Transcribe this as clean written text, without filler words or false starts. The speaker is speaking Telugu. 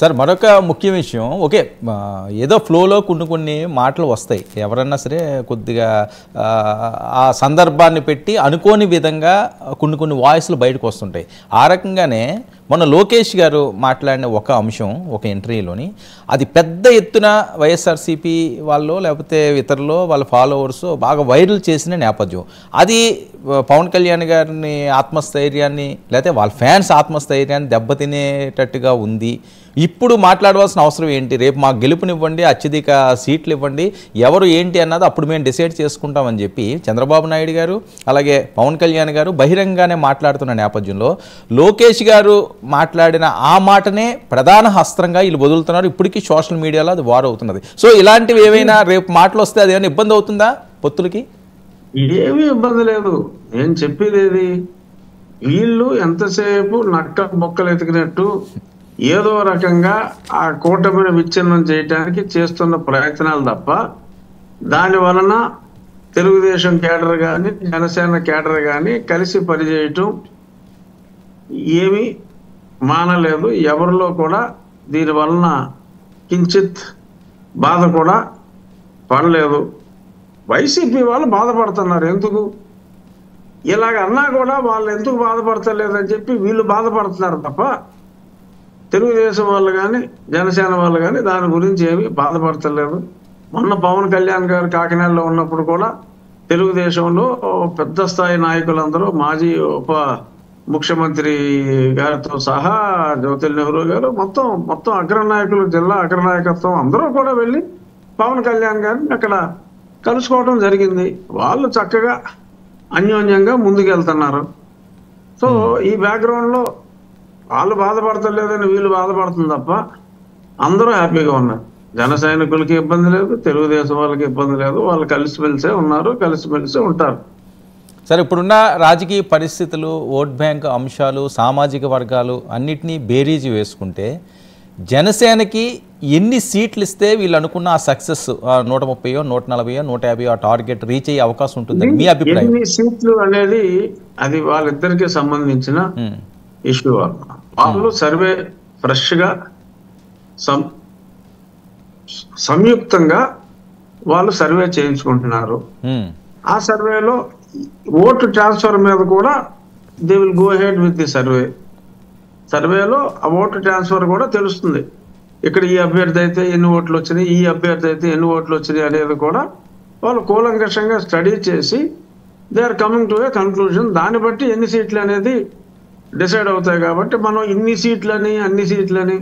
సార్ మరొక ముఖ్య విషయం, ఓకే ఏదో ఫ్లోలో కొన్ని మాటలు వస్తాయి, ఎవరన్నా సరే కొద్దిగా ఆ సందర్భాన్ని పెట్టి అనుకోని విధంగా కొన్ని వాయిస్లు బయటకు వస్తుంటాయి. ఆ రకంగానే మొన్న లోకేష్ గారు మాట్లాడిన ఒక అంశం ఒక ఇంటర్వ్యూలోని అది పెద్ద ఎత్తున వైఎస్ఆర్సీపీ వాళ్ళు లేకపోతే ఇతరులు వాళ్ళ ఫాలోవర్స్ బాగా వైరల్ చేసిన నేపథ్యం. అది పవన్ కళ్యాణ్ గారిని ఆత్మస్థైర్యాన్ని లేకపోతే వాళ్ళ ఫ్యాన్స్ ఆత్మస్థైర్యాన్ని దెబ్బతినేటట్టుగా ఉంది. ఇప్పుడు మాట్లాడవలసిన అవసరం ఏంటి? రేపు మాకు గెలుపునివ్వండి, అత్యధిక సీట్లు ఇవ్వండి, ఎవరు ఏంటి అన్నది అప్పుడు మేము డిసైడ్ చేసుకుంటామని చెప్పి చంద్రబాబు నాయుడు గారు అలాగే పవన్ కళ్యాణ్ గారు బహిరంగానే మాట్లాడుతున్న నేపథ్యంలో లోకేష్ గారు మాట్లాడిన ఆ మాటనే ప్రధాన అస్త్రంగా వీళ్ళు వదులుతున్నారు. ఇప్పటికీ సోషల్ మీడియాలో అది వార్ అవుతున్నది. సో ఇలాంటివి ఏమైనా రేపు మాటలు వస్తే అది ఏమైనా ఇబ్బంది అవుతుందా పొత్తులకి? ఏమీ ఇబ్బంది లేదు. నేను చెప్పేది ఏది, వీళ్ళు ఎంతసేపు నక్క బొక్కలు ఎతికినట్టు ఏదో రకంగా ఆ కూటమిని విచ్ఛిన్నం చేయడానికి చేస్తున్న ప్రయత్నాలు తప్ప దాని వలన తెలుగుదేశం కేడర్ కానీ జనసేన కేడర్ కానీ కలిసి పనిచేయటం ఏమీ మానలేదు. ఎవరిలో కూడా దీని వలన కించిత్ బాధ కూడా పడలేదు. వైసీపీ వాళ్ళు బాధపడుతున్నారు. ఎందుకు ఇలాగ అన్నా కూడా వాళ్ళు ఎందుకు బాధపడతలేదని చెప్పి వీళ్ళు బాధపడుతున్నారు తప్ప తెలుగుదేశం వాళ్ళు కానీ జనసేన వాళ్ళు కానీ దాని గురించి ఏమీ బాధపడతలేదు. మొన్న పవన్ కళ్యాణ్ గారు కాకినాడలో ఉన్నప్పుడు కూడా తెలుగుదేశంలో పెద్ద స్థాయి నాయకులందరూ మాజీ ఉప ముఖ్యమంత్రి గారితో సహా జ్యోతిల్ నెహ్రూ గారు మొత్తం అగ్రనాయకులు జిల్లా అగ్రనాయకత్వం అందరూ కూడా వెళ్ళి పవన్ కళ్యాణ్ గారిని అక్కడ కలుసుకోవడం జరిగింది. వాళ్ళు చక్కగా అన్యోన్యంగా ముందుకెళ్తున్నారు. సో ఈ బ్యాక్గ్రౌండ్లో వాళ్ళు బాధపడతలేదని వీళ్ళు బాధపడుతుంది తప్ప అందరూ హ్యాపీగా ఉన్నారు. జన సైనికులకి ఇబ్బంది లేదు, తెలుగుదేశం వాళ్ళకి ఇబ్బంది లేదు. వాళ్ళు కలిసిమెలిసే ఉన్నారు, కలిసిమెలిసే ఉంటారు. సరే, ఇప్పుడున్న రాజకీయ పరిస్థితులు, ఓట్ బ్యాంక్ అంశాలు, సామాజిక వర్గాలు అన్నిటినీ బేరీజు వేసుకుంటే జనసేనకి ఎన్ని సీట్లు ఇస్తే వీళ్ళు అనుకున్న ఆ సక్సెస్ 130, 140, 150 ఆ టార్గెట్ రీచ్ అయ్యే అవకాశం ఉంటుందని మీ అభిప్రాయం? ఎన్ని సీట్లు అనేది అది వాళ్ళిద్దరికీ సంబంధించిన ఇష్యూ. వాళ్ళు సర్వే ఫ్రెష్ గా సంయుక్తంగా వాళ్ళు సర్వే చేయించుకుంటున్నారు. ఆ సర్వేలో ఓటు ట్రాన్స్ఫర్ మీద కూడా they will go head with the సర్వేలో ఆ ఓటు ట్రాన్స్ఫర్ కూడా తెలుస్తుంది. ఇక్కడ ఈ అభ్యర్థి అయితే ఎన్ని ఓట్లు వచ్చినాయి, ఈ అభ్యర్థి అయితే ఎన్ని ఓట్లు వచ్చినాయి అనేది కూడా వాళ్ళు కూలంకషంగా స్టడీ చేసి they are coming to a conclusion. దాన్ని బట్టి ఎన్ని సీట్లు అనేది డిసైడ్ అవుతాయి. కాబట్టి మనం ఇన్ని సీట్లని అన్ని సీట్లని